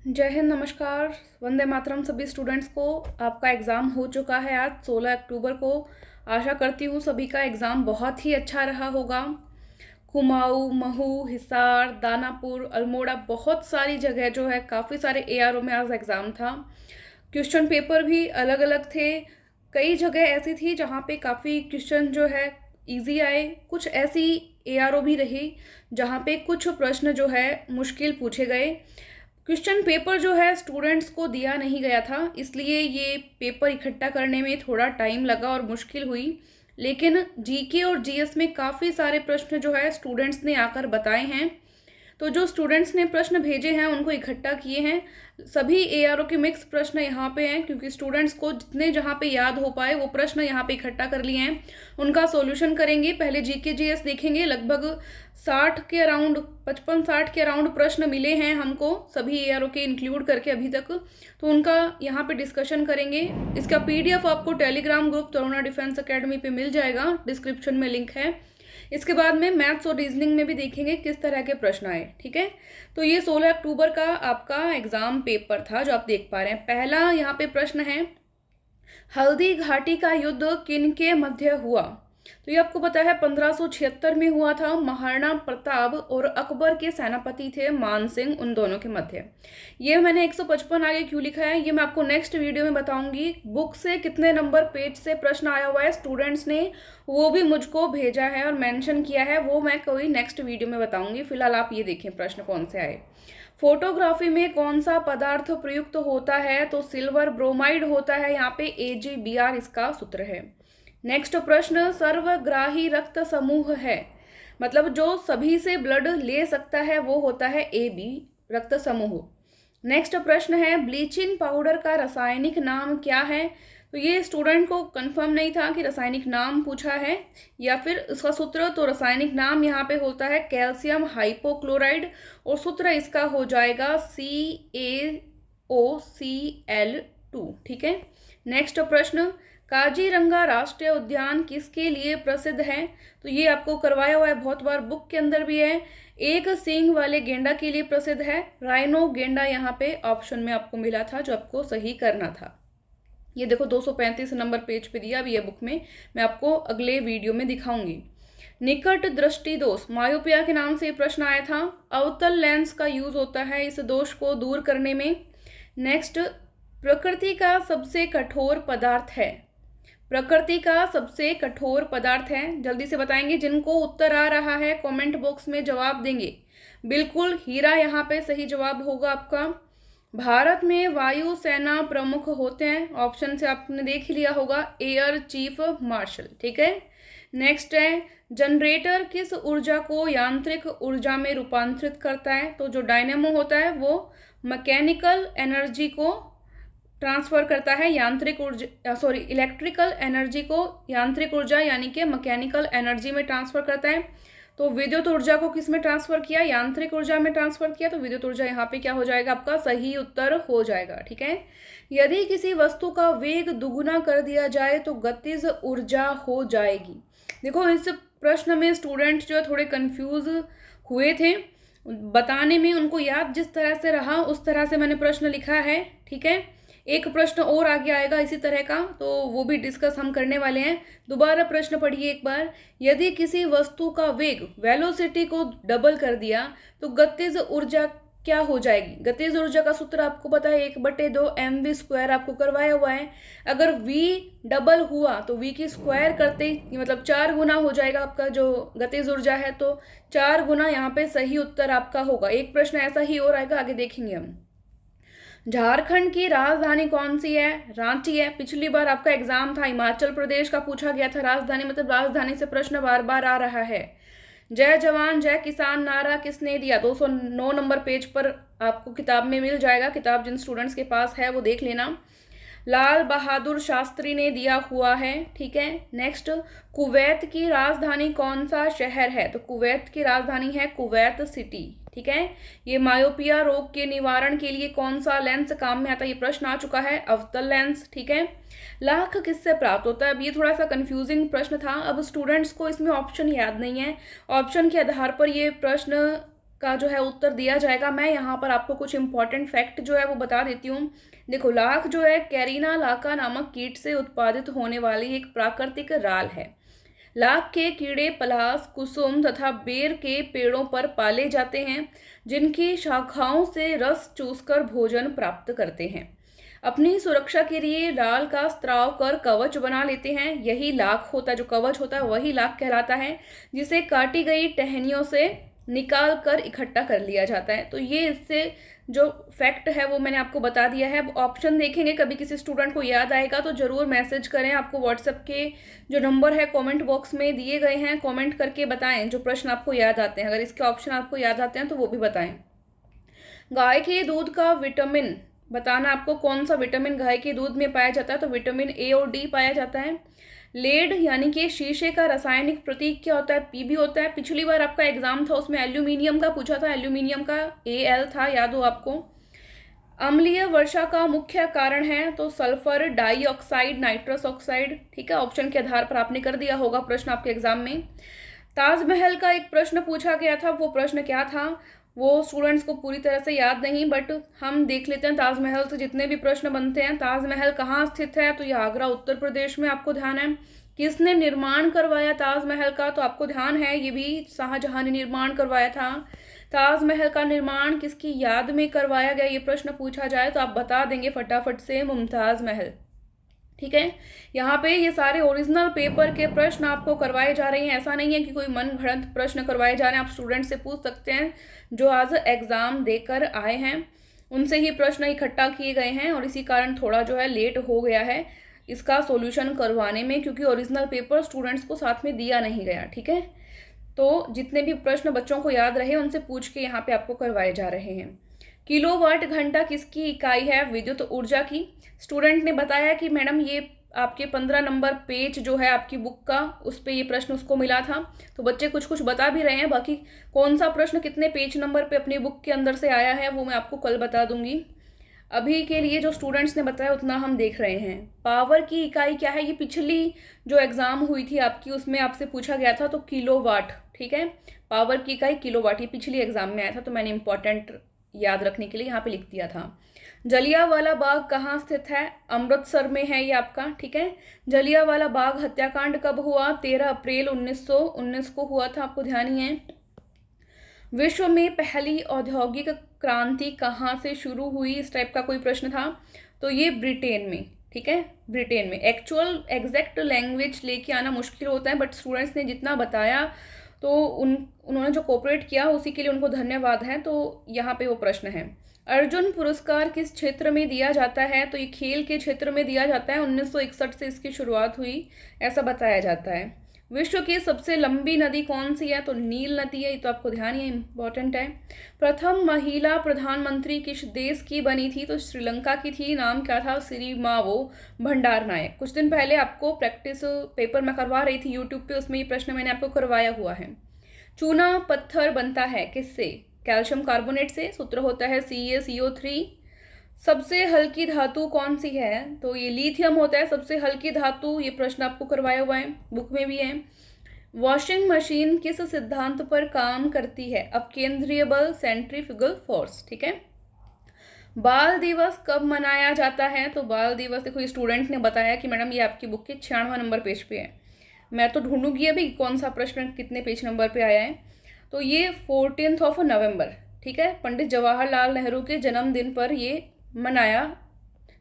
जय हिंद, नमस्कार, वंदे मातरम सभी स्टूडेंट्स को। आपका एग्ज़ाम हो चुका है आज 16 अक्टूबर को। आशा करती हूँ सभी का एग्ज़ाम बहुत ही अच्छा रहा होगा। कुमाऊँ, महू, हिसार, दानापुर, अल्मोड़ा, बहुत सारी जगह जो है, काफ़ी सारे एआरओ में आज एग्ज़ाम था। क्वेश्चन पेपर भी अलग अलग थे। कई जगह ऐसी थी जहाँ पे काफ़ी क्वेश्चन जो है इजी आए, कुछ ऐसी एआरओ भी रही जहाँ पे कुछ प्रश्न जो है मुश्किल पूछे गए। क्वेश्चन पेपर जो है स्टूडेंट्स को दिया नहीं गया था, इसलिए ये पेपर इकट्ठा करने में थोड़ा टाइम लगा और मुश्किल हुई। लेकिन जीके और जीएस में काफ़ी सारे प्रश्न जो है स्टूडेंट्स ने आकर बताए हैं। तो जो स्टूडेंट्स ने प्रश्न भेजे हैं उनको इकट्ठा किए हैं। सभी एआरओ के मिक्स प्रश्न यहाँ पे हैं, क्योंकि स्टूडेंट्स को जितने जहाँ पे याद हो पाए वो प्रश्न यहाँ पे इकट्ठा कर लिए हैं। उनका सॉल्यूशन करेंगे। पहले जीके जीएस देखेंगे। लगभग 60 के अराउंड, 55-60 के अराउंड प्रश्न मिले हैं हमको, सभी एआरओ के इंक्लूड करके अभी तक। तो उनका यहाँ पे डिस्कशन करेंगे। इसका पीडीएफ आपको Telegram group Taruna defence academy पे मिल जाएगा, डिस्क्रिप्शन में लिंक है। इसके बाद में मैथ्स और रीजनिंग में भी देखेंगे किस तरह के प्रश्न आए। ठीक है, तो ये 16 अक्टूबर का आपका एग्जाम पेपर था जो आप देख पा रहे हैं। पहला यहाँ पे प्रश्न है, हल्दी घाटी का युद्ध किन के मध्य हुआ? तो ये आपको पता है 1576 में हुआ था। महाराणा प्रताप और अकबर के सेनापति थे मान सिंह, उन दोनों के मध्य। ये मैंने 155 आगे क्यों लिखा है ये मैं आपको नेक्स्ट वीडियो में बताऊंगी। बुक से कितने नंबर पेज से प्रश्न आया हुआ है स्टूडेंट्स ने वो भी मुझको भेजा है और मेंशन किया है, वो मैं कोई नेक्स्ट वीडियो में बताऊंगी। फिलहाल आप ये देखें प्रश्न कौन से आए। फोटोग्राफी में कौन सा पदार्थ प्रयुक्त होता है? तो सिल्वर ब्रोमाइड होता है। यहाँ पे AgBr इसका सूत्र है। नेक्स्ट प्रश्न, सर्वग्राही रक्त समूह है, मतलब जो सभी से ब्लड ले सकता है वो होता है AB रक्त समूह। नेक्स्ट प्रश्न है, ब्लीचिंग पाउडर का रासायनिक नाम क्या है? तो ये स्टूडेंट को कंफर्म नहीं था कि रासायनिक नाम पूछा है या फिर इसका सूत्र। तो रासायनिक नाम यहाँ पे होता है कैल्शियम हाइपोक्लोराइड और सूत्र इसका हो जाएगा CaOCl2। ठीक है। नेक्स्ट प्रश्न, काजीरंगा राष्ट्रीय उद्यान किसके लिए प्रसिद्ध है? तो ये आपको करवाया हुआ है बहुत बार, बुक के अंदर भी है। एक सींग वाले गेंडा के लिए प्रसिद्ध है। राइनो गेंडा यहाँ पे ऑप्शन में आपको मिला था जो आपको सही करना था। ये देखो 235 नंबर पेज पे दिया भी है बुक में, मैं आपको अगले वीडियो में दिखाऊंगी। निकट दृष्टि दोष, मायोपिया के नाम से प्रश्न आया था। अवतल लेंस का यूज होता है इस दोष को दूर करने में। नेक्स्ट, प्रकृति का सबसे कठोर पदार्थ है। प्रकृति का सबसे कठोर पदार्थ है, जल्दी से बताएंगे। जिनको उत्तर आ रहा है कमेंट बॉक्स में जवाब देंगे। बिल्कुल हीरा यहाँ पे सही जवाब होगा आपका। भारत में वायु सेना प्रमुख होते हैं, ऑप्शन से आपने देख लिया होगा, एयर चीफ मार्शल। ठीक है। नेक्स्ट है, जनरेटर किस ऊर्जा को यांत्रिक ऊर्जा में रूपांतरित करता है? तो जो डायनेमो होता है वो मैकेनिकल एनर्जी को ट्रांसफर करता है, यांत्रिक ऊर्जा इलेक्ट्रिकल एनर्जी को यांत्रिक ऊर्जा यानी कि मैकेनिकल एनर्जी में ट्रांसफर करता है। तो विद्युत ऊर्जा को किस में ट्रांसफर किया? यांत्रिक ऊर्जा में ट्रांसफर किया। तो विद्युत ऊर्जा यहाँ पे क्या हो जाएगा? आपका सही उत्तर हो जाएगा। ठीक है। यदि किसी वस्तु का वेग दुगुना कर दिया जाए तो गतिज ऊर्जा हो जाएगी। देखो इस प्रश्न में स्टूडेंट जो है थोड़े कंफ्यूज हुए थे बताने में, उनको याद जिस तरह से रहा उस तरह से मैंने प्रश्न लिखा है। ठीक है। एक प्रश्न और आगे आएगा इसी तरह का, तो वो भी डिस्कस हम करने वाले हैं। दोबारा प्रश्न पढ़िए एक बार। यदि किसी वस्तु का वेग वेलोसिटी को डबल कर दिया तो गतिज ऊर्जा क्या हो जाएगी? गतिज ऊर्जा का सूत्र आपको पता है 1/2 mv² आपको करवाया हुआ है। अगर v डबल हुआ तो v की स्क्वायर करते ही मतलब 4 गुना हो जाएगा आपका जो गतिज ऊर्जा है। तो 4 गुना यहाँ पे सही उत्तर आपका होगा। एक प्रश्न ऐसा ही और आएगा, आगे देखेंगे हम। झारखंड की राजधानी कौन सी है? रांची है। पिछली बार आपका एग्जाम था हिमाचल प्रदेश का, पूछा गया था राजधानी, मतलब राजधानी से प्रश्न बार बार आ रहा है। जय जवान जय किसान नारा किसने दिया? 209 नंबर पेज पर आपको किताब में मिल जाएगा। किताब जिन स्टूडेंट्स के पास है वो देख लेना। लाल बहादुर शास्त्री ने दिया हुआ है। ठीक है। नेक्स्ट, कुवैत की राजधानी कौन सा शहर है? तो कुवैत की राजधानी है कुवैत सिटी। ठीक है। ये मायोपिया रोग के निवारण के लिए कौन सा लेंस काम में आता है? ये प्रश्न आ चुका है, अवतल लेंस। ठीक है। लाख किससे प्राप्त होता है? अब ये थोड़ा सा कंफ्यूजिंग प्रश्न था। अब स्टूडेंट्स को इसमें ऑप्शन याद नहीं है, ऑप्शन के आधार पर ये प्रश्न का जो है उत्तर दिया जाएगा। मैं यहाँ पर आपको कुछ इंपॉर्टेंट फैक्ट जो है वो बता देती हूँ। देखो, लाख जो है कैरिना लाका नामक कीट से उत्पादित होने वाली एक प्राकृतिक राल है। लाख के कीड़े पलास, कुसुम तथा बेर के पेड़ों पर पाले जाते हैं, जिनकी शाखाओं से रस चूसकर भोजन प्राप्त करते हैं। अपनी सुरक्षा के लिए राल का स्त्राव कर कवच बना लेते हैं। यही लाख होता है, जो कवच होता है वही लाख कहलाता है, जिसे काटी गई टहनियों से निकाल कर इकट्ठा कर लिया जाता है। तो ये इससे जो फैक्ट है वो मैंने आपको बता दिया है। अब ऑप्शन देखेंगे, कभी किसी स्टूडेंट को याद आएगा तो ज़रूर मैसेज करें। आपको व्हाट्सएप के जो नंबर है कमेंट बॉक्स में दिए गए हैं, कमेंट करके बताएं जो प्रश्न आपको याद आते हैं। अगर इसके ऑप्शन आपको याद आते हैं तो वो भी बताएं। गाय के दूध का विटामिन बताना आपको, कौन सा विटामिन गाय के दूध में पाया जाता है, तो विटामिन ए और डी पाया जाता है। लेड यानी कि शीशे का रासायनिक प्रतीक क्या होता है, पीबी होता है। पिछली बार आपका एग्जाम था उसमें एल्यूमिनियम का पूछा था, एल्यूमिनियम का एल था, याद हो आपको। अम्लीय वर्षा का मुख्य कारण है, तो सल्फर डाइऑक्साइड, नाइट्रस ऑक्साइड। ठीक है, ऑप्शन के आधार पर आपने कर दिया होगा प्रश्न आपके एग्जाम में। ताजमहल का एक प्रश्न पूछा गया था, वो प्रश्न क्या था वो स्टूडेंट्स को पूरी तरह से याद नहीं, बट हम देख लेते हैं ताजमहल से जितने भी प्रश्न बनते हैं। ताजमहल कहाँ स्थित है, तो ये आगरा उत्तर प्रदेश में, आपको ध्यान है। किसने निर्माण करवाया ताजमहल का, तो आपको ध्यान है ये भी शाहजहां ने निर्माण करवाया था। ताजमहल का निर्माण किसकी याद में करवाया गया, ये प्रश्न पूछा जाए तो आप बता देंगे फटाफट से, मुमताज महल। ठीक है, यहाँ पे ये सारे ओरिजिनल पेपर के प्रश्न आपको करवाए जा रहे हैं। ऐसा नहीं है कि कोई मन घड़ंत प्रश्न करवाए जा रहे हैं। आप स्टूडेंट से पूछ सकते हैं जो आज एग्जाम देकर आए हैं, उनसे ही प्रश्न इकट्ठा किए गए हैं, और इसी कारण थोड़ा जो है लेट हो गया है इसका सॉल्यूशन करवाने में, क्योंकि ओरिजिनल पेपर स्टूडेंट्स को साथ में दिया नहीं गया। ठीक है, तो जितने भी प्रश्न बच्चों को याद रहे उनसे पूछ के यहाँ पे आपको करवाए जा रहे हैं। किलोवाट घंटा किसकी इकाई है, विद्युत ऊर्जा की। स्टूडेंट ने बताया कि मैडम ये आपके 15 नंबर पेज जो है आपकी बुक का, उस पर ये प्रश्न उसको मिला था। तो बच्चे कुछ कुछ बता भी रहे हैं, बाकी कौन सा प्रश्न कितने पेज नंबर पे अपनी बुक के अंदर से आया है वो मैं आपको कल बता दूंगी। अभी के लिए जो स्टूडेंट्स ने बताया उतना हम देख रहे हैं। पावर की इकाई क्या है, ये पिछली जो एग्जाम हुई थी आपकी उसमें आपसे पूछा गया था, तो किलोवाट। ठीक है, पावर की इकाई किलोवाट, ये पिछली एग्जाम में आया था, तो मैंने इंपॉर्टेंट याद रखने के लिए यहाँ पे लिख दिया था। जलियांवाला बाग कहाँ स्थित है, अमृतसर में है ये आपका। ठीक है, जलियांवाला बाग हत्याकांड कब हुआ, 13 अप्रैल 1919 को हुआ था, आपको ध्यान ही है। विश्व में पहली औद्योगिक क्रांति कहाँ से शुरू हुई, इस टाइप का कोई प्रश्न था, तो ये ब्रिटेन में। ठीक है, ब्रिटेन में। एक्चुअल एग्जैक्ट लैंग्वेज लेके आना मुश्किल होता है, बट स्टूडेंट्स ने जितना बताया तो उन्होंने जो कोऑपरेट किया उसी के लिए उनको धन्यवाद है। तो यहाँ पे वो प्रश्न है। अर्जुन पुरस्कार किस क्षेत्र में दिया जाता है, तो ये खेल के क्षेत्र में दिया जाता है। 1961 से इसकी शुरुआत हुई ऐसा बताया जाता है। विश्व की सबसे लंबी नदी कौन सी है, तो नील नदी है, ये तो आपको ध्यान ही इम्पोर्टेंट है। प्रथम महिला प्रधानमंत्री किस देश की बनी थी, तो श्रीलंका की थी। नाम क्या था, सिरिमावो भंडारनायक। कुछ दिन पहले आपको प्रैक्टिस पेपर में करवा रही थी यूट्यूब पे, उसमें ये प्रश्न मैंने आपको करवाया हुआ है। चूना पत्थर बनता है किससे, कैल्शियम कार्बोनेट से। सूत्र होता है CaCO3। सबसे हल्की धातु कौन सी है, तो ये लिथियम होता है सबसे हल्की धातु। ये प्रश्न आपको करवाया हुआ है, बुक में भी है। वॉशिंग मशीन किस सिद्धांत पर काम करती है, अपकेंद्रीय बल, सेंट्रीफ्यूगल फोर्स। ठीक है, बाल दिवस कब मनाया जाता है, तो बाल दिवस, देखो ये स्टूडेंट ने बताया कि मैडम ये आपकी बुक के 96 नंबर पेज पे है। मैं तो ढूंढूंगी अभी कौन सा प्रश्न कितने पेज नंबर पे आया है। तो ये 14 नवंबर। ठीक है, पंडित जवाहरलाल नेहरू के जन्मदिन पर ये मनाया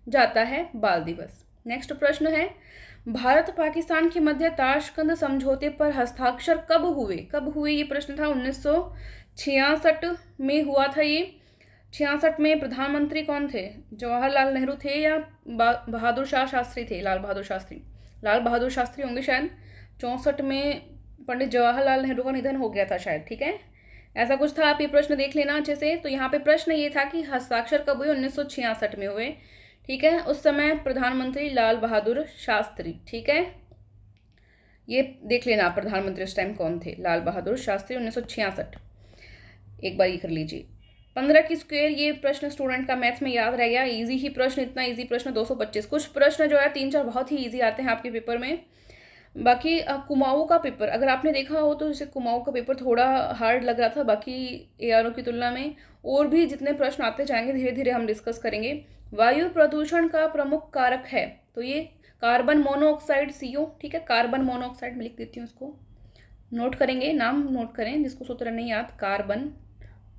जाता है बाल दिवस। नेक्स्ट प्रश्न है, भारत पाकिस्तान के मध्य ताशकंद समझौते पर हस्ताक्षर कब हुए, ये प्रश्न था। 1966 में हुआ था ये। 66 में प्रधानमंत्री कौन थे, जवाहरलाल नेहरू थे या बहादुर शाह शास्त्री थे, लाल बहादुर शास्त्री होंगे शायद। 64 में पंडित जवाहरलाल नेहरू का निधन हो गया था शायद। ठीक है, ऐसा कुछ था, आप ये प्रश्न देख लेना अच्छे से। तो यहाँ पे प्रश्न ये था कि हस्ताक्षर कब हुए, 1966 में हुए। ठीक है, उस समय प्रधानमंत्री लाल बहादुर शास्त्री। ठीक है, ये देख लेना प्रधानमंत्री उस टाइम कौन थे, लाल बहादुर शास्त्री, 1966। एक बार ये कर लीजिए। 15 की स्क्वायर, ये प्रश्न स्टूडेंट का मैथ्स में याद रह गया। इजी ही प्रश्न, इतना इजी प्रश्न 225। कुछ प्रश्न जो है 3-4 बहुत ही इजी आते हैं आपके पेपर में। बाकी कुमाऊँ का पेपर अगर आपने देखा हो तो जैसे कुमाऊँ का पेपर थोड़ा हार्ड लग रहा था बाकी एआरओ की तुलना में। और भी जितने प्रश्न आते जाएंगे धीरे धीरे हम डिस्कस करेंगे। वायु प्रदूषण का प्रमुख कारक है, तो ये कार्बन मोनोऑक्साइड CO, ठीक है, कार्बन मोनोऑक्साइड में लिख देती हूँ इसको, नोट करेंगे, नाम नोट करें जिसको सूत्र नहीं याद, कार्बन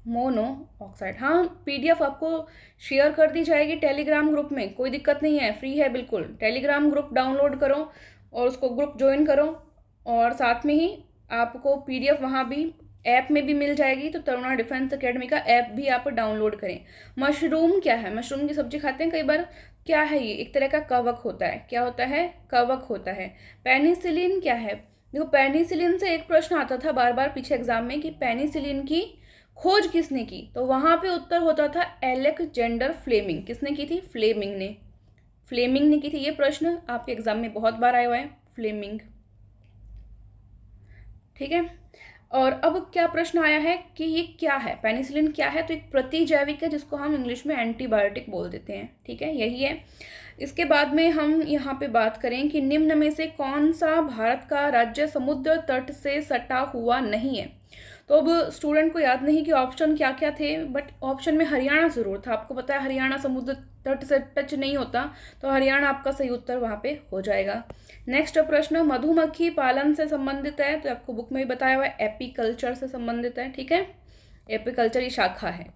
मोनोऑक्साइड। हाँ, PDF आपको शेयर कर दी जाएगी टेलीग्राम ग्रुप में, कोई दिक्कत नहीं है, फ्री है बिल्कुल। टेलीग्राम ग्रुप डाउनलोड करो और उसको ग्रुप ज्वाइन करो, और साथ में ही आपको PDF वहाँ भी ऐप में भी मिल जाएगी। तो तरुणा डिफेंस एकेडमी का ऐप भी आप डाउनलोड करें। मशरूम क्या है? मशरूम की सब्जी खाते हैं कई बार, क्या है ये? एक तरह का कवक होता है। क्या होता है? कवक होता है। पेनिसिलिन क्या है? देखो, पेनिसिलिन से एक प्रश्न आता था बार बार पीछे एग्जाम में कि पेनिसिलिन की खोज किसने की, तो वहां पे उत्तर होता था एलेक्जेंडर फ्लेमिंग। किसने की थी? फ्लेमिंग ने। फ्लेमिंग ने की थी। ये प्रश्न आपके एग्जाम में बहुत बार आया हुआ है, फ्लेमिंग, ठीक है। और अब क्या प्रश्न आया है कि ये क्या है, पेनिसिलिन क्या है? तो एक प्रतिजैविक है जिसको हम इंग्लिश में एंटीबायोटिक बोल देते हैं, ठीक है, यही है। इसके बाद में हम यहाँ पे बात करें कि निम्न में से कौन सा भारत का राज्य समुद्र तट से सटा हुआ नहीं है। तो अब स्टूडेंट को याद नहीं कि ऑप्शन क्या क्या थे, बट ऑप्शन में हरियाणा जरूर था। आपको पता है हरियाणा समुद्र तट से टच नहीं होता, तो हरियाणा आपका सही उत्तर वहाँ पे हो जाएगा। नेक्स्ट प्रश्न मधुमक्खी पालन से संबंधित है, तो आपको बुक में भी बताया हुआ है एपीकल्चर से संबंधित है, ठीक है। एपीकल्चर ये शाखा है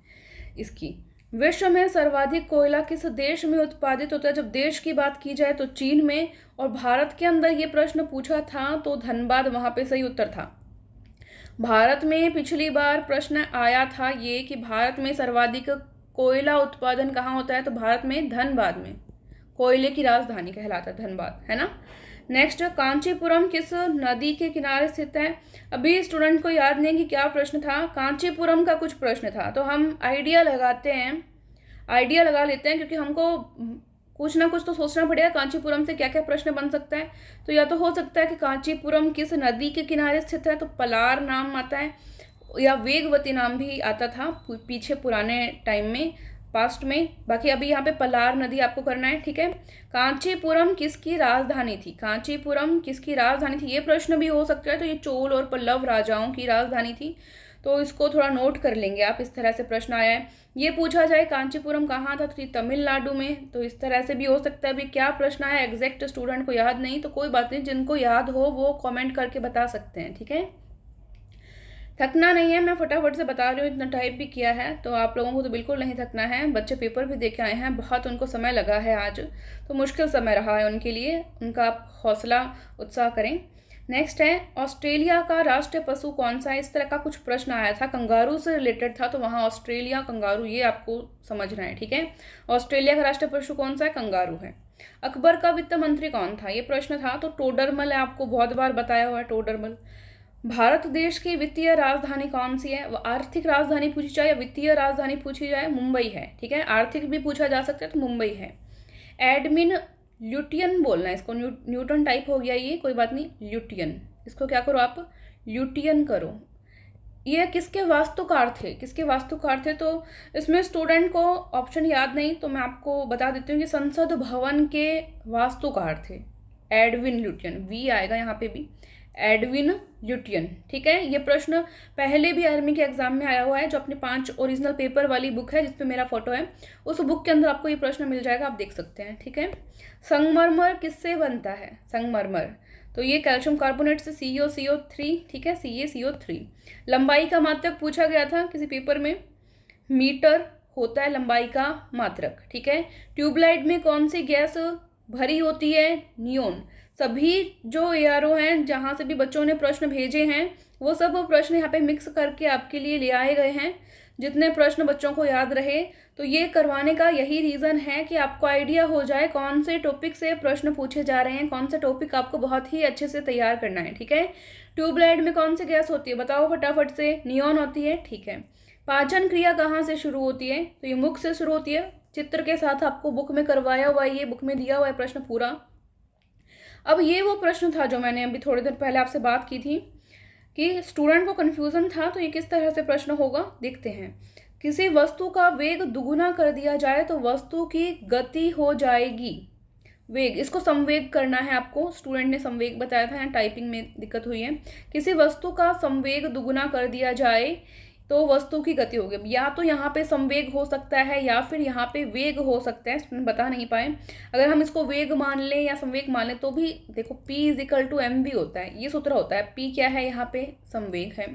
इसकी। विश्व में सर्वाधिक कोयला किस देश में उत्पादित होता है? जब देश की बात की जाए तो चीन में, और भारत के अंदर ये प्रश्न पूछा था तो धनबाद वहां पे सही उत्तर था। भारत में पिछली बार प्रश्न आया था ये कि भारत में सर्वाधिक कोयला उत्पादन कहाँ होता है, तो भारत में धनबाद में, कोयले की राजधानी कहलाता है धनबाद, है ना। नेक्स्ट, कांचीपुरम किस नदी के किनारे स्थित है? अभी स्टूडेंट को याद नहीं कि क्या प्रश्न था। कांचीपुरम का कुछ प्रश्न था, तो हम आइडिया लगाते हैं, आइडिया लगा लेते हैं, क्योंकि हमको कुछ ना कुछ तो सोचना पड़ेगा कांचीपुरम से क्या क्या प्रश्न बन सकता है। तो या तो हो सकता है कि कांचीपुरम किस नदी के किनारे स्थित है, तो पलार नाम आता है, या वेगवती नाम भी आता था पीछे पुराने टाइम में, पास्ट में। बाकी अभी यहाँ पे पलार नदी आपको करना है, ठीक है। कांचीपुरम किसकी राजधानी थी? कांचीपुरम किसकी राजधानी थी, ये प्रश्न भी हो सकता है। तो ये चोल और पल्लव राजाओं की राजधानी थी, तो इसको थोड़ा नोट कर लेंगे आप। इस तरह से प्रश्न आया है। ये पूछा जाए कांचीपुरम कहाँ था, तो तमिलनाडु में, तो इस तरह से भी हो सकता है। अभी क्या प्रश्न आया एग्जैक्ट स्टूडेंट को याद नहीं, तो कोई बात नहीं, जिनको याद हो वो कमेंट करके बता सकते हैं, ठीक है। थकना नहीं है, मैं फटाफट से बता रही हूँ, इतना टाइप भी किया है, तो आप लोगों को तो बिल्कुल नहीं थकना है। बच्चे पेपर भी दे के आए हैं, बहुत उनको समय लगा है आज, तो मुश्किल समय रहा है उनके लिए, उनका आप हौसला उत्साह करें। नेक्स्ट है ऑस्ट्रेलिया का राष्ट्रीय पशु कौन सा है? इस तरह का कुछ प्रश्न आया था, कंगारू से रिलेटेड था, तो वहाँ ऑस्ट्रेलिया कंगारू ये आपको समझना है, ठीक है। ऑस्ट्रेलिया का राष्ट्रीय पशु कौन सा है? कंगारू है। अकबर का वित्त मंत्री कौन था? ये प्रश्न था, तो टोडरमल है, आपको बहुत बार बताया हुआ है टोडरमल। भारत देश की वित्तीय राजधानी कौन सी है? आर्थिक राजधानी पूछी जाए या वित्तीय राजधानी पूछी जाए, मुंबई है, ठीक है। आर्थिक भी पूछा जा सकता है तो मुंबई है। एडमिन ल्यूटियन बोलना है इसको, न्यूटन टाइप हो गया ये, कोई बात नहीं, ल्यूटियन, इसको क्या करो आप, ल्यूटियन करो। ये किसके वास्तुकार थे? किसके वास्तुकार थे? तो इसमें स्टूडेंट को ऑप्शन याद नहीं, तो मैं आपको बता देती हूँ कि संसद भवन के वास्तुकार थे एडविन ल्यूटियन, वी आएगा यहाँ पे भी, एडविन ल्यूटियन, ठीक है। ये प्रश्न पहले भी आर्मी के एग्जाम में आया हुआ है, जो अपने 5 ओरिजिनल पेपर वाली बुक है जिसपे मेरा फोटो है, उस बुक के अंदर आपको ये प्रश्न मिल जाएगा, आप देख सकते हैं, ठीक है। संगमरमर किससे बनता है? संगमरमर, तो ये कैल्शियम कार्बोनेट से, CuCO3, ठीक है, CaCO3। लंबाई का मात्रक पूछा गया था किसी पेपर में, मीटर होता है लंबाई का मात्रक, ठीक है। ट्यूबलाइट में कौन सी गैस भरी होती है? नियोन। सभी जो एआरओ हैं जहाँ से भी बच्चों ने प्रश्न भेजे हैं, वो सब प्रश्न यहाँ पे मिक्स करके आपके लिए ले आए गए हैं, जितने प्रश्न बच्चों को याद रहे। तो ये करवाने का यही रीज़न है कि आपको आइडिया हो जाए कौन से टॉपिक से प्रश्न पूछे जा रहे हैं, कौन सा टॉपिक आपको बहुत ही अच्छे से तैयार करना है, ठीक है। ट्यूबलाइट में कौन सी गैस होती है, बताओ फटाफट से? नियोन होती है, ठीक है। पाचन क्रिया कहाँ से शुरू होती है? तो ये मुख से शुरू होती है, चित्र के साथ आपको बुक में करवाया हुआ है, ये बुक में दिया हुआ है प्रश्न पूरा। अब ये वो प्रश्न था जो मैंने अभी थोड़ी देर पहले आपसे बात की थी कि स्टूडेंट को कन्फ्यूज़न था, तो ये किस तरह से प्रश्न होगा देखते हैं। किसी वस्तु का वेग दुगुना कर दिया जाए तो वस्तु की गति हो जाएगी। वेग, इसको संवेग करना है आपको। स्टूडेंट ने संवेग बताया था, यहाँ टाइपिंग में दिक्कत हुई है। किसी वस्तु का संवेग दुगुना कर दिया जाए तो वस्तु की गति होगी। या तो यहाँ पे संवेग हो सकता है या फिर यहाँ पे वेग हो सकता है, स्टूडेंट बता नहीं पाए। अगर हम इसको वेग मान लें या संवेग मान लें तो भी देखो P = mv होता है, ये सूत्र होता है। P क्या है, यहाँ पे संवेग है,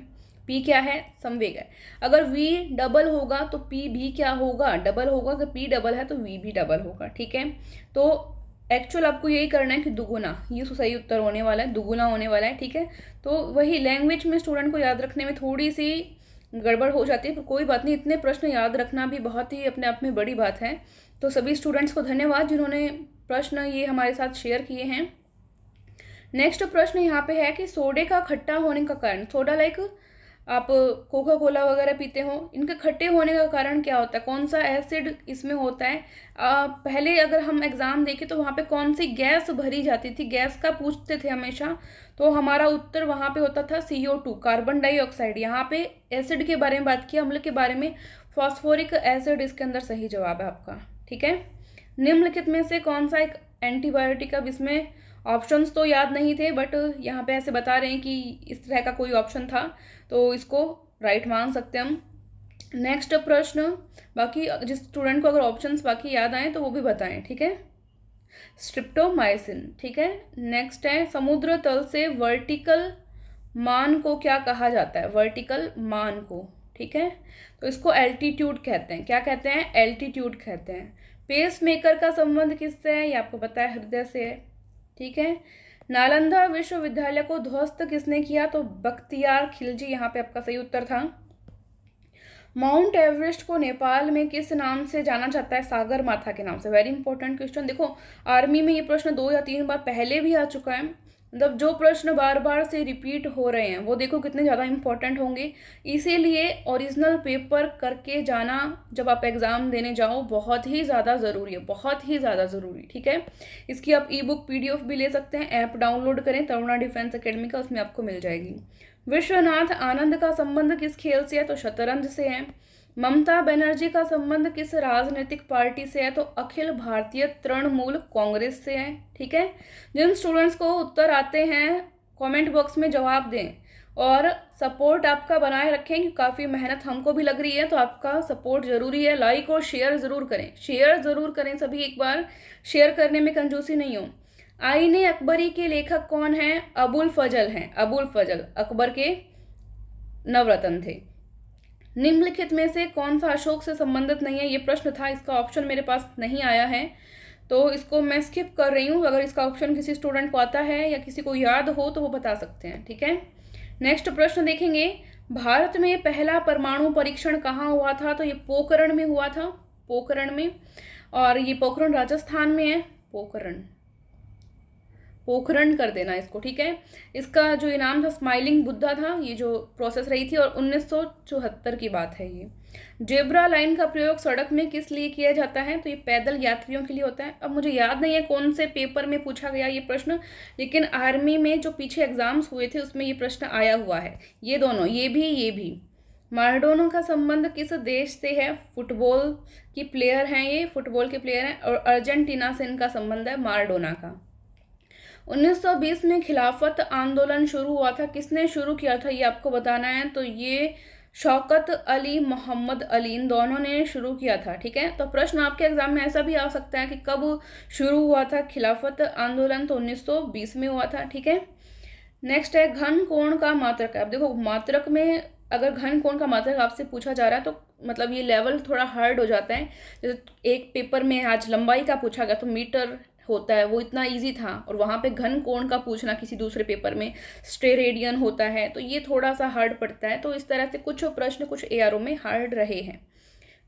P क्या है, संवेग है। अगर V डबल होगा तो P भी क्या होगा, डबल होगा। अगर P डबल है तो V भी डबल होगा, ठीक है। तो एक्चुअल आपको यही करना है कि दुगुना, ये सही उत्तर होने वाला है, दुगुना होने वाला है, ठीक है। तो वही लैंग्वेज में स्टूडेंट को याद रखने में थोड़ी सी गड़बड़ हो जाती है, पर कोई बात नहीं, इतने प्रश्न याद रखना भी बहुत ही अपने आप में बड़ी बात है। तो सभी स्टूडेंट्स को धन्यवाद जिन्होंने प्रश्न ये हमारे साथ शेयर किए हैं। नेक्स्ट प्रश्न यहाँ पे है कि सोडे का खट्टा होने का कारण, सोडा लाइक आप कोका कोला वगैरह पीते हो, इनके खट्टे होने का कारण क्या होता है, कौन सा एसिड इसमें होता है। पहले अगर हम एग्जाम देखें तो वहाँ पे कौन सी गैस भरी जाती थी, गैस का पूछते थे हमेशा, तो हमारा उत्तर वहाँ पे होता था CO2, कार्बन डाइऑक्साइड। यहाँ पे एसिड के बारे में बात की, अम्ल के बारे में फॉस्फोरिक एसिड इसके अंदर सही जवाब है आपका, ठीक है। निम्नलिखित में से कौन सा एक एंटीबायोटिक, अब इसमें ऑप्शंस तो याद नहीं थे बट यहाँ पे ऐसे बता रहे हैं कि इस तरह का कोई ऑप्शन था, तो इसको राइट मान सकते हैं हम। नेक्स्ट प्रश्न, बाकी जिस स्टूडेंट को अगर ऑप्शंस बाकी याद आए तो वो भी बताएं, ठीक है। स्ट्रिप्टोमाइसिन, ठीक है। नेक्स्ट है समुद्र तल से वर्टिकल मान को क्या कहा जाता है, वर्टिकल मान को, ठीक है। तो इसको एल्टीट्यूड कहते हैं, क्या कहते हैं, एल्टीट्यूड कहते हैं। पेस मेकर का संबंध किससे है, ये आपको पता है, हृदय से है, ठीक है। नालंदा विश्वविद्यालय को ध्वस्त किसने किया, तो बख्तियार खिलजी, यहाँ पे आपका सही उत्तर था। माउंट एवरेस्ट को नेपाल में किस नाम से जाना जाता है, सागर माथा के नाम से। वेरी इंपॉर्टेंट क्वेश्चन, देखो आर्मी में ये प्रश्न 2 या 3 बार पहले भी आ चुका है, मतलब जो प्रश्न बार बार से रिपीट हो रहे हैं वो देखो कितने ज़्यादा इंपॉर्टेंट होंगे। इसीलिए ओरिजिनल पेपर करके जाना जब आप एग्ज़ाम देने जाओ बहुत ही ज़्यादा ज़रूरी है, बहुत ही ज़्यादा ज़रूरी, ठीक है। इसकी आप ई-बुक PDF भी ले सकते हैं, ऐप डाउनलोड करें तरुणा डिफेंस एकेडमी का, उसमें आपको मिल जाएगी। विश्वनाथ आनंद का संबंध किस खेल से है, तो शतरंज से है। ममता बनर्जी का संबंध किस राजनीतिक पार्टी से है, तो अखिल भारतीय तृणमूल कांग्रेस से है, ठीक है। जिन स्टूडेंट्स को उत्तर आते हैं कमेंट बॉक्स में जवाब दें और सपोर्ट आपका बनाए रखें, कि काफ़ी मेहनत हमको भी लग रही है, तो आपका सपोर्ट ज़रूरी है। लाइक और शेयर ज़रूर करें, शेयर ज़रूर करें सभी, एक बार शेयर करने में कंजूसी नहीं हो। आईने अकबरी के लेखक कौन हैं, अबुल फजल हैं, अबुल फजल अकबर के नवरत्न थे। निम्नलिखित में से कौन सा अशोक से संबंधित नहीं है, ये प्रश्न था, इसका ऑप्शन मेरे पास नहीं आया है तो इसको मैं स्किप कर रही हूँ। अगर इसका ऑप्शन किसी स्टूडेंट को आता है या किसी को याद हो तो वो बता सकते हैं, ठीक है। नेक्स्ट प्रश्न देखेंगे, भारत में पहला परमाणु परीक्षण कहाँ हुआ था, तो ये पोखरण में हुआ था, पोखरण में, और ये पोखरण राजस्थान में है, पोखरण कर देना इसको, ठीक है। इसका जो इनाम था स्माइलिंग बुद्धा था, ये जो प्रोसेस रही थी, और 1974 की बात है ये। जेब्रा लाइन का प्रयोग सड़क में किस लिए किया जाता है, तो ये पैदल यात्रियों के लिए होता है। अब मुझे याद नहीं है कौन से पेपर में पूछा गया ये प्रश्न, लेकिन आर्मी में जो पीछे एग्जाम्स हुए थे उसमें ये प्रश्न आया हुआ है, ये दोनों, ये भी। माराडोना का संबंध किस देश से है, फुटबॉल की प्लेयर हैं ये, फुटबॉल के प्लेयर हैं, और अर्जेंटीना से इनका संबंध है माराडोना का। 1920 में खिलाफत आंदोलन शुरू हुआ था, किसने शुरू किया था ये आपको बताना है, तो ये शौकत अली, मोहम्मद अली, इन दोनों ने शुरू किया था, ठीक है। तो प्रश्न आपके एग्जाम में ऐसा भी आ सकता है कि कब शुरू हुआ था खिलाफत आंदोलन, तो 1920 में हुआ था, ठीक है। नेक्स्ट है घन कोण का मात्रक। अब देखो मात्रक में अगर घन कोण का मात्रक आपसे पूछा जा रहा है तो मतलब ये लेवल थोड़ा हार्ड हो जाता है। जैसे एक पेपर में आज लंबाई का पूछा गया तो मीटर होता है, वो इतना इजी था, और वहाँ पे घन कोण का पूछना किसी दूसरे पेपर में स्टेरेडियन होता है, तो ये थोड़ा सा हार्ड पड़ता है। तो इस तरह से कुछ प्रश्न कुछ ARO में हार्ड रहे हैं,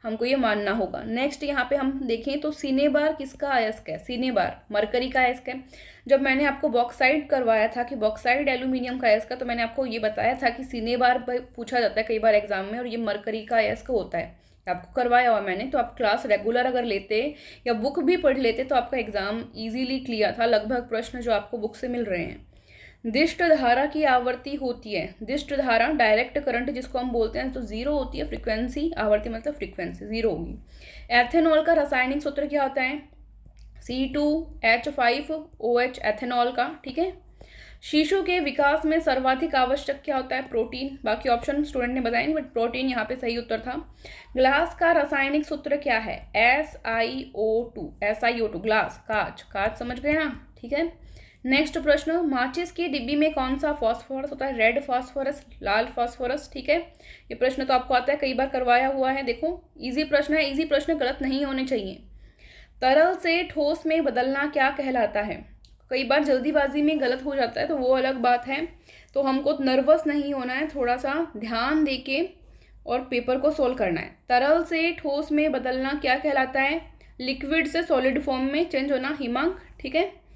हमको ये मानना होगा। नेक्स्ट यहाँ पे हम देखें तो सिनेबार किसका अयस्क है, सिनेबार मरकरी का अयस्क है। जब मैंने आपको बॉक्साइड करवाया था कि बॉक्साइड एल्यूमिनियम का अयस्क है, तो मैंने आपको ये बताया था कि सिनेबार पूछा जाता है कई बार एग्जाम में, और ये मरकरी का अयस्क होता है, आपको करवाया हुआ मैंने। तो आप क्लास रेगुलर अगर लेते या बुक भी पढ़ लेते तो आपका एग्जाम इजीली क्लियर था, लगभग प्रश्न जो आपको बुक से मिल रहे हैं। दिष्ट धारा की आवृत्ति होती है, दिष्ट धारा डायरेक्ट करंट जिसको हम बोलते हैं, तो 0 होती है फ्रीक्वेंसी, आवृत्ति मतलब फ्रीक्वेंसी 0 होगी। एथेनॉल का रासायनिक सूत्र क्या होता है, C2H5OH एथेनॉल का, ठीक है। शिशु के विकास में सर्वाधिक आवश्यक क्या होता है? प्रोटीन। बाकी ऑप्शन स्टूडेंट ने बताया नहीं, बट प्रोटीन यहाँ पे सही उत्तर था। ग्लास का रासायनिक सूत्र क्या है? SiO2 ग्लास, कांच, कांच समझ गए ना, ठीक है। नेक्स्ट प्रश्न, माचिस की डिब्बी में कौन सा फॉस्फोरस होता है? रेड फॉस्फोरस, लाल फॉस्फोरस, ठीक है। ये प्रश्न तो आपको आता है, कई बार करवाया हुआ है। देखो इजी प्रश्न है, इजी प्रश्न गलत नहीं होने चाहिए। तरल से ठोस में बदलना क्या कहलाता है? कई बार जल्दीबाजी में गलत हो जाता है तो वो अलग बात है, तो हमको नर्वस नहीं होना है, थोड़ा सा ध्यान देके और पेपर को सोल्व करना है। तरल से ठोस में बदलना क्या कहलाता है? लिक्विड से सॉलिड फॉर्म में चेंज होना, हिमांक, ठीक है।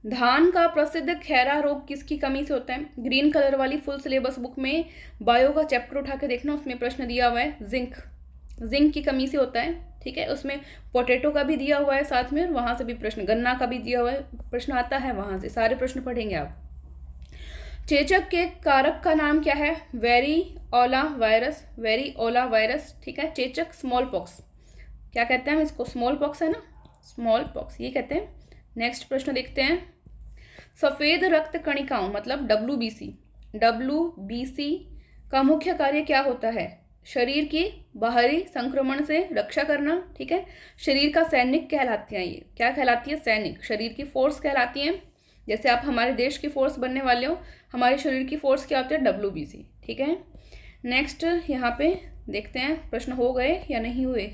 धान का प्रसिद्ध खैरा रोग किसकी कमी से होता है? ग्रीन कलर वाली फुल सिलेबस बुक में बायो का चैप्टर उठा के देखना, उसमें प्रश्न दिया हुआ है, जिंक, जिंक की कमी से होता है, ठीक है। उसमें पोटैटो का भी दिया हुआ है साथ में, और वहाँ से भी प्रश्न, गन्ना का भी दिया हुआ है, प्रश्न आता है वहाँ से, सारे प्रश्न पढ़ेंगे आप। चेचक के कारक का नाम क्या है? वेरिओला वायरस, वेरिओला वायरस, ठीक है। चेचक, स्मॉल पॉक्स, क्या कहते हैं हम इसको? स्मॉल पॉक्स है ना, स्मॉल पॉक्स ये कहते हैं। नेक्स्ट प्रश्न देखते हैं, सफेद रक्त कणिकाओं मतलब WBC का मुख्य कार्य क्या होता है? शरीर की बाहरी संक्रमण से रक्षा करना, ठीक है। शरीर का सैनिक कहलाती हैं, ये क्या कहलाती है? सैनिक, शरीर की फोर्स कहलाती हैं। जैसे आप हमारे देश की फोर्स बनने वाले हो, हमारे शरीर की फोर्स क्या होती है? WBC, ठीक है। नेक्स्ट यहाँ पे देखते हैं प्रश्न हो गए या नहीं हुए।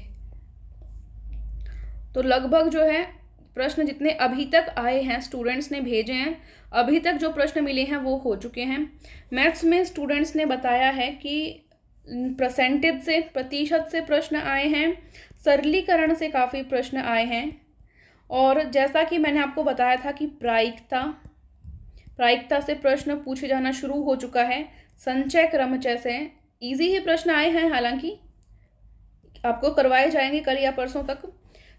तो लगभग जो है प्रश्न जितने अभी तक आए हैं, स्टूडेंट्स ने भेजे हैं, अभी तक जो प्रश्न मिले हैं वो हो चुके हैं। मैथ्स में स्टूडेंट्स ने बताया है कि परसेंटेज से, प्रतिशत से प्रश्न आए हैं, सरलीकरण से काफ़ी प्रश्न आए हैं, और जैसा कि मैंने आपको बताया था कि प्रायिकता से प्रश्न पूछे जाना शुरू हो चुका है। संचय क्रमचय से इजी ही प्रश्न आए हैं, हालांकि आपको करवाए जाएंगे कल या परसों तक,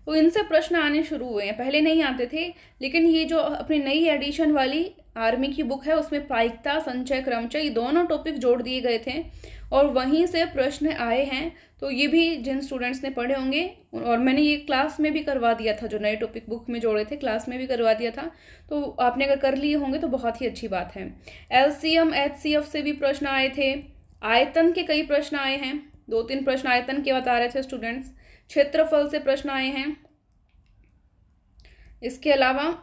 तो इनसे प्रश्न आने शुरू हुए हैं, पहले नहीं आते थे। लेकिन ये जो अपनी नई एडिशन वाली आर्मी की बुक है उसमें प्रायिकता, संचय क्रमचय, ये दोनों टॉपिक जोड़ दिए गए थे और वहीं से प्रश्न आए हैं। तो ये भी जिन स्टूडेंट्स ने पढ़े होंगे, और मैंने ये क्लास में भी करवा दिया था, जो नए टॉपिक बुक में जोड़े थे क्लास में भी करवा दिया था, तो आपने अगर कर लिए होंगे तो बहुत ही अच्छी बात है। LCM HCF से भी प्रश्न आए थे, आयतन के कई प्रश्न आए हैं, 2-3 प्रश्न आयतन के बता रहे थे स्टूडेंट्स, क्षेत्रफल से प्रश्न आए हैं। इसके अलावा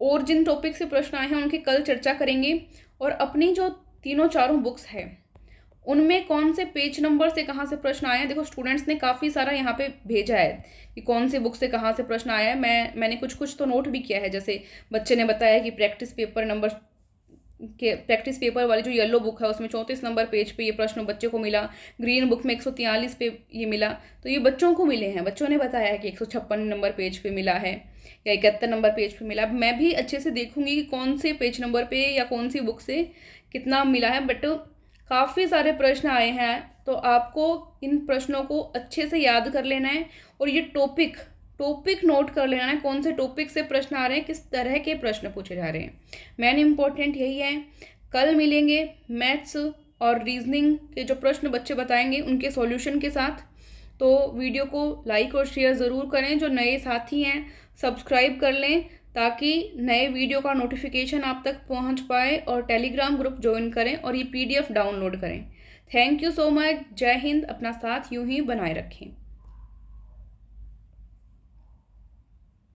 और जिन टॉपिक से प्रश्न आए हैं उनकी कल चर्चा करेंगे। और अपनी जो 3-4 बुक्स है उनमें कौन से पेज नंबर से कहाँ से प्रश्न आए हैं, देखो स्टूडेंट्स ने काफ़ी सारा यहाँ पे भेजा है कि कौन सी बुक से कहाँ से प्रश्न आया है। मैंने कुछ तो नोट भी किया है। जैसे बच्चे ने बताया कि प्रैक्टिस पेपर वाली जो येलो बुक है उसमें 34 नंबर पेज पे ये प्रश्न बच्चे को मिला, ग्रीन बुक में 143 पे ये मिला, तो ये बच्चों को मिले हैं। बच्चों ने बताया है कि 156 नंबर पेज पे मिला है या 71 नंबर पेज पे मिला। मैं भी अच्छे से देखूंगी कि कौन से पेज नंबर पे या कौन सी बुक से कितना मिला है, बट काफ़ी सारे प्रश्न आए हैं, तो आपको इन प्रश्नों को अच्छे से याद कर लेना है और ये टॉपिक नोट कर लेना है, कौन से टॉपिक से प्रश्न आ रहे हैं, किस तरह के प्रश्न पूछे जा रहे हैं। मेन इम्पोर्टेंट यही है। कल मिलेंगे मैथ्स और रीजनिंग के जो प्रश्न बच्चे बताएंगे उनके सॉल्यूशन के साथ। तो वीडियो को लाइक और शेयर ज़रूर करें। जो नए साथी हैं सब्सक्राइब कर लें ताकि नए वीडियो का नोटिफिकेशन आप तक पहुंच पाए, और टेलीग्राम ग्रुप ज्वाइन करें और ये PDF डाउनलोड करें। Thank you so much. जय हिंद। अपना साथ यूं ही बनाए रखें।